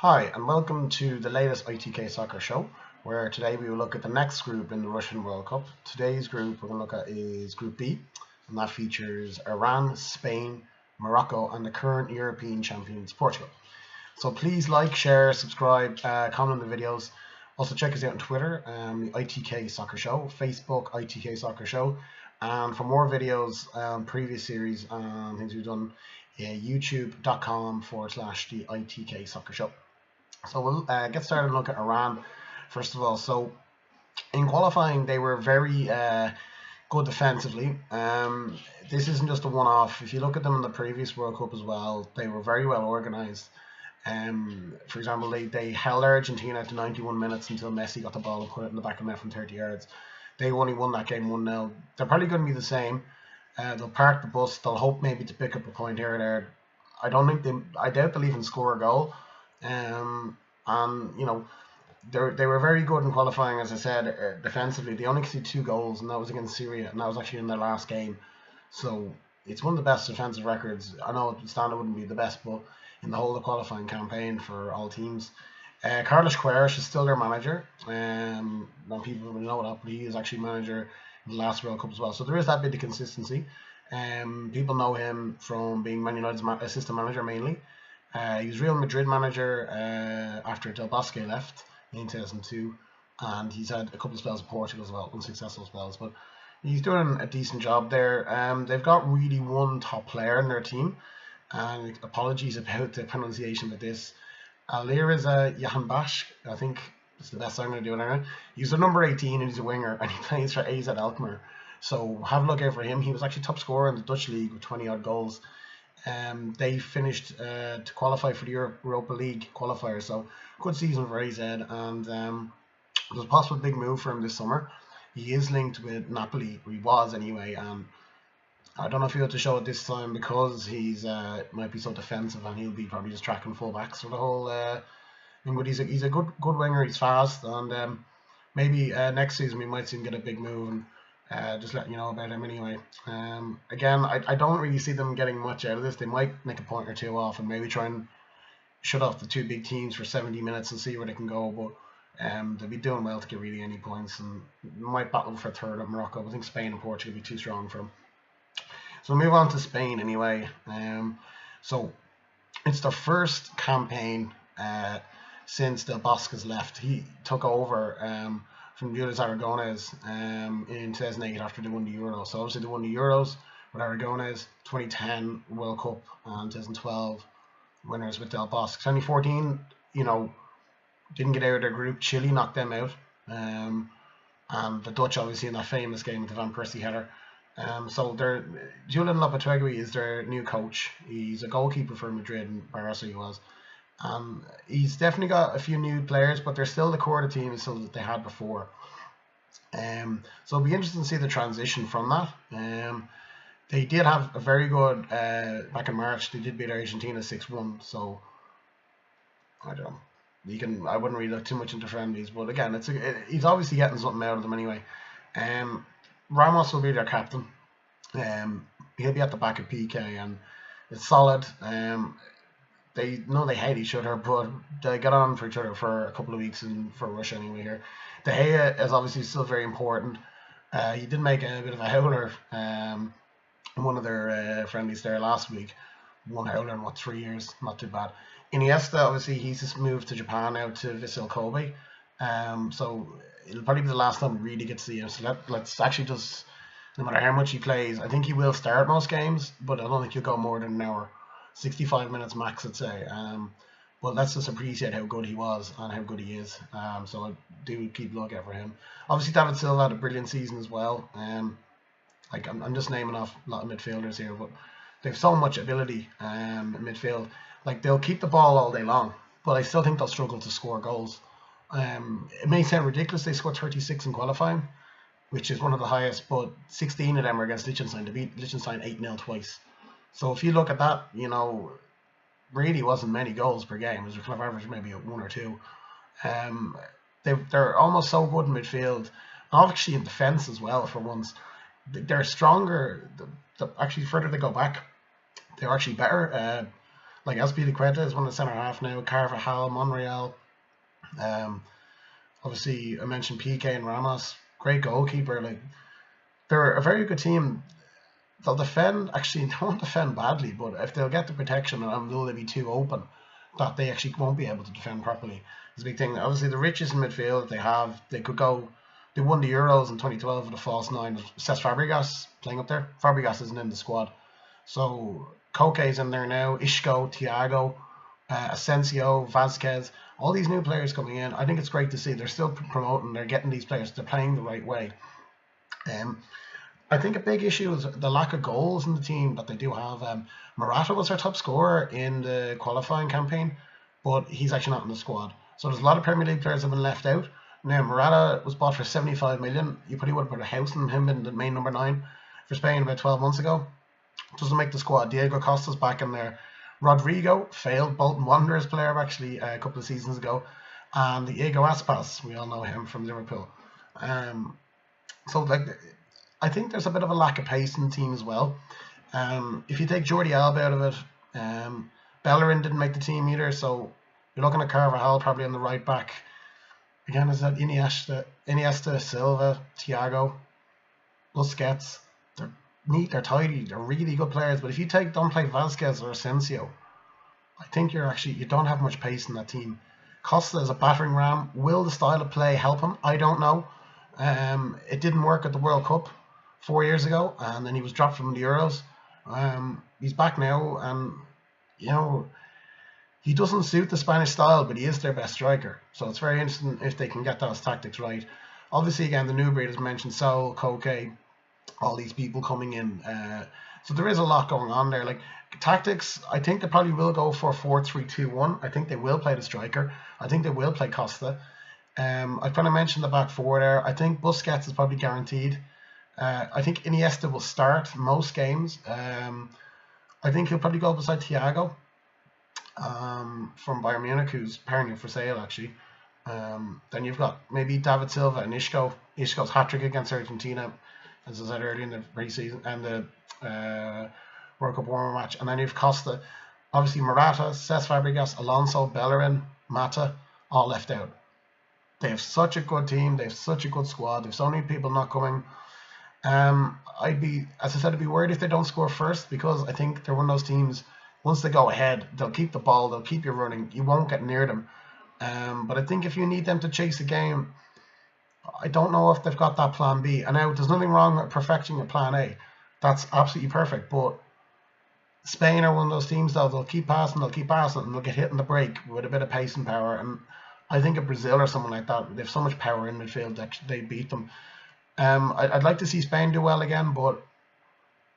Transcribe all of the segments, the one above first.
Hi, and welcome to the latest ITK soccer show, where today we will look at the next group in the Russian World Cup. Today's group we're going to look at is Group B, and that features Iran, Spain, Morocco, and the current European champions, Portugal. So please like, share, subscribe, comment on the videos. Also check us out on Twitter, the ITK Soccer Show, Facebook, ITK Soccer Show, and for more videos, previous series, and things we've done, youtube.com/the ITK Soccer Show. So we'll get started and look at Iran first of all. So in qualifying, they were very good defensively. This isn't just a one-off. If you look at them in the previous World Cup as well, they were very well organised. For example, they held Argentina to 91 minutes until Messi got the ball and put it in the back of the net from 30 yards. They only won that game 1-0. They're probably going to be the same. They'll park the bus. They'll hope maybe to pick up a point here or there. I doubt they'll even score a goal. And you know, they were very good in qualifying, as I said, defensively. They only conceded 2 goals, and that was against Syria, and that was actually in their last game. So it's one of the best defensive records. I know the standard wouldn't be the best, but in the whole of the qualifying campaign for all teams. Carlos Queiroz is still their manager. Not people will know that, but he is actually manager in the last World Cup as well. So there is that bit of consistency. People know him from being Man United's assistant manager mainly. He was Real Madrid manager after Del Bosque left in 2002, and he's had a couple of spells in Portugal as well, unsuccessful spells, but he's doing a decent job there. They've got really one top player in their team, and apologies about the pronunciation of this. Alireza Jahanbakhsh, I think it's the best I'm going to do it now. He's a number 18 and he's a winger, and he plays for AZ Alkmaar. So have a look out for him. He was actually top scorer in the Dutch league with 20 odd goals. They finished to qualify for the Europa League qualifier, so good season for AZ, and there's a possible big move for him this summer. He is linked with Napoli, or he was anyway, and I don't know if he'll have to show it this time because he's might be so defensive, and he'll be probably just tracking full-backs for the whole thing. But he's a good winger. He's fast, and maybe next season we might see him get a big move. And just letting you know about him anyway. Again, I don't really see them getting much out of this. They might make a point or two off and maybe try and shut off the 2 big teams for 70 minutes and see where they can go. But they'll be doing well to get really any points, and might battle for third at Morocco. I think Spain and Portugal will be too strong for them. So we'll move on to Spain anyway. So it's their first campaign since Del Bosque has left. He took over from Jules Aragonés in 2008 after they won the Euros. So obviously they won the Euros with Aragonés, 2010 World Cup, and 2012 winners with Del Bosque. 2014, didn't get out of their group. Chile knocked them out. And the Dutch obviously in that famous game with the Van Persie header. So Julian Lopetegui is their new coach. He's a goalkeeper for Madrid and Barca he was. He's definitely got a few new players, but they're still the core of the team still that they had before. So it'll be interesting to see the transition from that. They did have a very good back in March. They did beat Argentina 6-1. So I don't know. I wouldn't really look too much into friendlies, but again, he's obviously getting something out of them anyway. Ramos will be their captain. He'll be at the back of PK, and it's solid. They know they hate each other, but they get on for each other for a couple of weeks, and for Russia anyway here. De Gea is obviously still very important. He did make a bit of a howler in one of their friendlies there last week. 1 howler in 3 years, not too bad. Iniesta, obviously, he's just moved to Japan now to Vissel Kobe. So it'll probably be the last time we really get to see him. So let's actually just, no matter how much he plays, I think he will start most games, but I don't think he'll go more than an hour. 65 minutes max, I'd say. But let's just appreciate how good he was and how good he is. So I do keep looking out for him. Obviously, David Silva had a brilliant season as well. I'm just naming off a lot of midfielders here, but they have so much ability in midfield. Like, they'll keep the ball all day long, but I still think they'll struggle to score goals. It may sound ridiculous. They scored 36 in qualifying, which is one of the highest, but 16 of them are against Liechtenstein. They beat Liechtenstein 8-0 twice. So if you look at that, really wasn't many goals per game. It was kind of average maybe 1 or 2. They're almost so good in midfield, actually in defence as well for once. They're stronger. Actually, the further they go back, they're actually better. Like Azpilicueta is one of the centre half now. Carvajal, Monreal. Um, Obviously, I mentioned PK and Ramos. Great goalkeeper. Like, they're a very good team. They'll defend. Actually, they won't defend badly, but if they'll get the protection and will they be too open, that they actually won't be able to defend properly. It's a big thing. Obviously, the riches in midfield they have, they could go. They won the Euros in 2012 with a false nine. Cesc Fabregas playing up there. Fabregas isn't in the squad, so Koke's in there now. Isco, Thiago, Asensio, Vasquez. All these new players coming in. I think it's great to see. They're still promoting. They're getting these players. They're playing the right way. I think a big issue is the lack of goals in the team that they do have. Morata was their top scorer in the qualifying campaign, but he's actually not in the squad. So there's a lot of Premier League players that have been left out. Now, Morata was bought for 75 million. You probably would have put a house on him in the main number 9 for Spain about 12 months ago. Doesn't make the squad. Diego Costa's back in there. Rodrigo, failed Bolton Wanderers player actually a couple of seasons ago. And Diego Aspas, we all know him from Liverpool. So like, I think there's a bit of a lack of pace in the team as well. If you take Jordi Alba out of it, Bellerin didn't make the team either, so you're looking at Carvajal probably on the right back. Again, is that Iniesta, Silva, Thiago, Busquets? They're neat, they're tidy, they're really good players. But if you don't play Vasquez or Asensio, I think you don't have much pace in that team. Costa is a battering ram. Will the style of play help him? I don't know. It didn't work at the World Cup 4 years ago, and then he was dropped from the Euros. He's back now, and he doesn't suit the Spanish style, but he is their best striker. So it's very interesting if they can get those tactics right. Obviously, again, the new breed has mentioned Saul, Koke, all these people coming in. So there is a lot going on there. Like tactics, I think they probably will go for 4-3-2-1. I think they will play the striker. I think they will play Costa. I kind of mentioned the back four there. I think Busquets is probably guaranteed. I think Iniesta will start most games. I think he'll probably go beside Thiago from Bayern Munich, who's apparently for sale actually. Then you've got maybe David Silva and Isco. Isco's hat-trick against Argentina, as I said earlier in the pre-season and the World Cup warm match. And then you've Costa, obviously Morata, Cesc Fabregas, Alonso, Bellerin, Mata, all left out. They have such a good team. They have such a good squad. There's so many people not coming. I'd be worried if they don't score first, because I think they're one of those teams, once they go ahead, they'll keep the ball, they'll keep you running, you won't get near them. But I think if you need them to chase a game, I don't know if they've got that plan B. And now, there's nothing wrong with perfecting a plan A. That's absolutely perfect. But Spain are one of those teams, though, they'll keep passing, and they'll get hit in the break with a bit of pace and power. And I think if Brazil or someone like that, they have so much power in midfield that they beat them. I'd like to see Spain do well again, but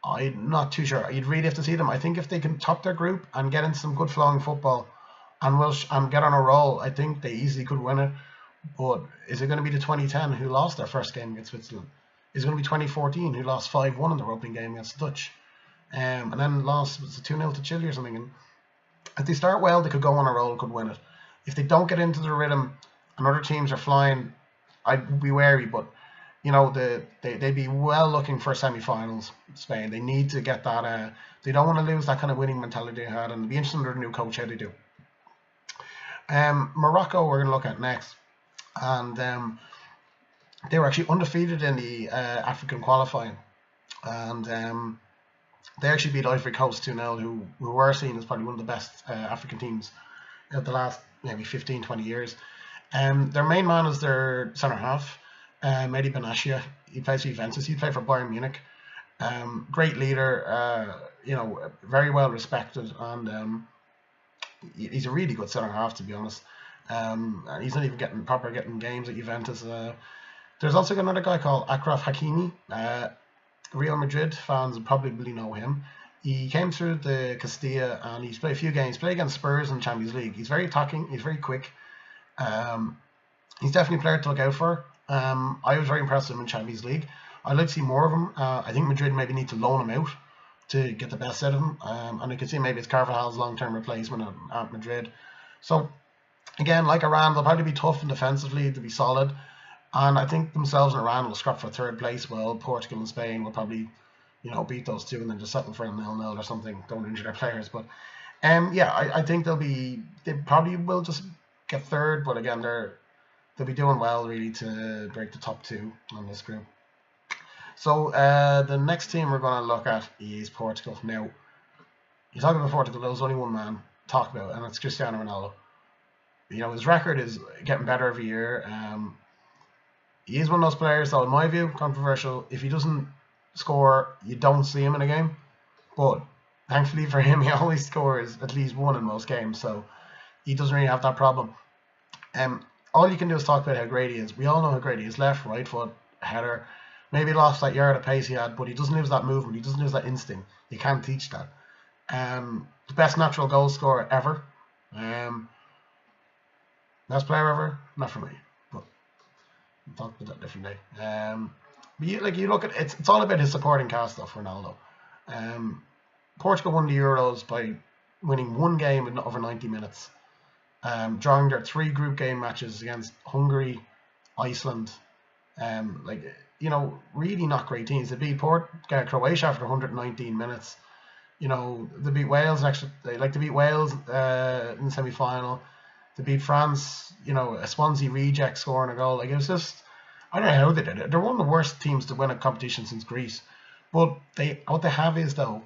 I'm not too sure. You'd really have to see them. I think if they can top their group and get into some good flowing football and get on a roll, I think they easily could win it. But is it going to be the 2010 who lost their first game against Switzerland? Is it going to be 2014 who lost 5-1 in their opening game against the Dutch? And then lost 2-0 to Chile or something. And if they start well, they could go on a roll, could win it. If they don't get into the rhythm and other teams are flying, I'd be wary. But they'd be well looking for semi-finals. Spain, they need to get that. They don't want to lose that kind of winning mentality they had, and it'd be interesting under the new coach how they do. Morocco, we're going to look at next, and they were actually undefeated in the African qualifying, and they actually beat Ivory Coast 2-0, who were seen as probably one of the best African teams of the last maybe 15-20 years. Their main man is their centre half, Mehdi Benatia. He plays for Juventus. He played for Bayern Munich. Great leader, very well respected, and he's a really good centre half, to be honest. And he's not even getting games at Juventus. There's also another guy called Achraf Hakimi. Real Madrid fans probably know him. He came through the Castilla and he's played a few games. Played against Spurs in Champions League. He's very attacking. He's very quick. He's definitely a player to look out for. I was very impressed with him in Champions League. I'd like to see more of him. I think Madrid maybe need to loan him out to get the best out of him. And I can see maybe it's Carvajal's long-term replacement at Madrid. So, again, like Iran, they'll probably be tough and defensively. They'll be solid. And I think themselves and Iran will scrap for third place. Well, Portugal and Spain will probably, beat those two and then just settle for a 0-0 or something. Don't injure their players. But Yeah, I think they probably will just get third, but again, they'll be doing well really to break the top two on this group. So the next team we're going to look at is Portugal. Now, you talk about Portugal, there's only one man to talk about, and it's Cristiano Ronaldo. You know, his record is getting better every year. He is one of those players, though, in my view, controversial. If he doesn't score, you don't see him in a game. But thankfully for him, he always scores at least one in most games, so he doesn't really have that problem. All you can do is talk about how great he is. We all know how great he is. Left, right foot, header. Maybe lost that yard of pace he had, but he doesn't lose that movement. He doesn't lose that instinct. You can't teach that. The best natural goal scorer ever. Best player ever? Not for me, but we'll talk about that different day. But you look at it's all about his supporting cast though for Ronaldo. Portugal won the Euros by winning one game in over 90 minutes, drawing their 3 group game matches against Hungary, Iceland, really not great teams. They beat Croatia after 119 minutes. You know, they beat Wales they beat Wales in the semi-final. They beat France, you know, a Swansea reject scoring a goal. Like, it was just, I don't know how they did it. They're one of the worst teams to win a competition since Greece. But what they have is, though,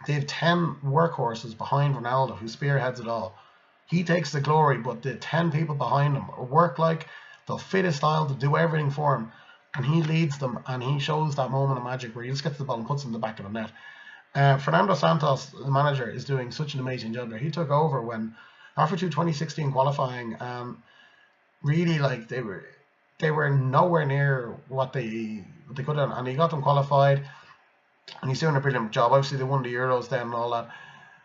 they have 10 workhorses behind Ronaldo who spearheads it all. He takes the glory, but the 10 people behind him work like they'll fit his style to do everything for him. And he leads them, and he shows that moment of magic where he just gets the ball and puts it in the back of the net. Fernando Santos, the manager, is doing such an amazing job there. He took over after 2016 qualifying, really, like, they were nowhere near what they could have, and he got them qualified, and he's doing a brilliant job. Obviously, they won the Euros then and all that.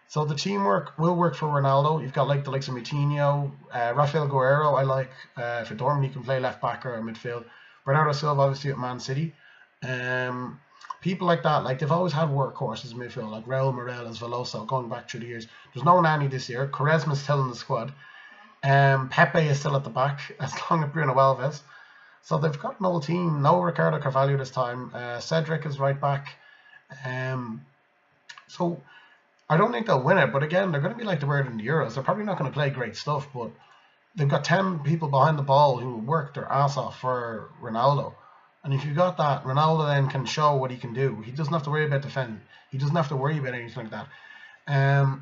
So the teamwork will work for Ronaldo. You've got like the likes of Moutinho, Rafael Guerreiro. I like for Dortmund, he can play left back or midfield. Bernardo Silva, obviously at Man City. People like that, like, they've always had workhorses in midfield, like Raul Morales, Veloso, going back through the years. There's no Nani this year. Quaresma's still in the squad. Pepe is still at the back, as long as Bruno Alves. So they've got an old team. No Ricardo Carvalho this time. Cedric is right back. So I don't think they'll win it, but again, they're going to be like the word in the Euros. They're probably not going to play great stuff, but they've got 10 people behind the ball who work their ass off for Ronaldo. And if you've got that, Ronaldo then can show what he can do. He doesn't have to worry about defending. He doesn't have to worry about anything like that.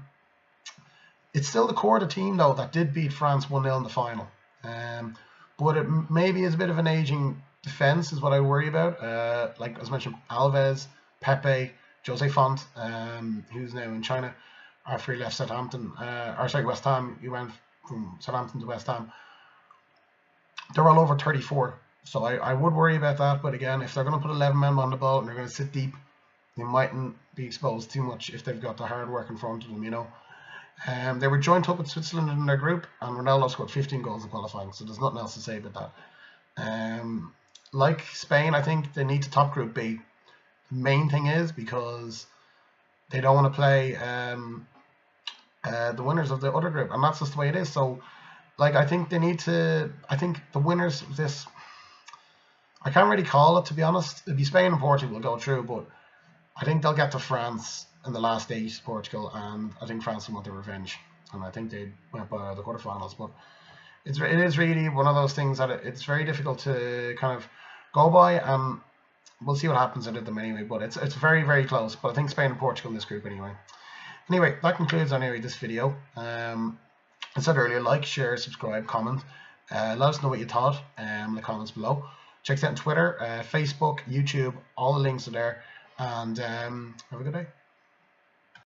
It's still the core of the team, though, that did beat France 1-0 in the final. But it maybe is a bit of an aging defence is what I worry about. Like, as mentioned, Alves, Pepe, Jose Font, who's now in China, after he left Southampton, West Ham. He went from Southampton to West Ham. They're all over 34. So I would worry about that, but again, if they're going to put 11 men on the ball and they're going to sit deep, they mightn't be exposed too much if they've got the hard work in front of them, you know. They were joined up with Switzerland in their group, and Ronaldo scored 15 goals in qualifying, so there's nothing else to say about that. Like Spain, I think they need to top Group B. The main thing is because they don't want to play the winners of the other group, and that's just the way it is. So, like, I think the winners of this, I can't really call it, to be honest. It'd be Spain and Portugal will go through, but I think they'll get to France in the last 8, Portugal, and I think France will want their revenge. And I think they went by the quarterfinals. But it is really one of those things that it's very difficult to kind of go by, and we'll see what happens at them anyway. But it's very, very close. But I think Spain and Portugal in this group anyway. Anyway, that concludes this video. I said earlier, like, share, subscribe, comment. Let us know what you thought in the comments below. Check us out on Twitter, Facebook, YouTube. All the links are there. And have a good day.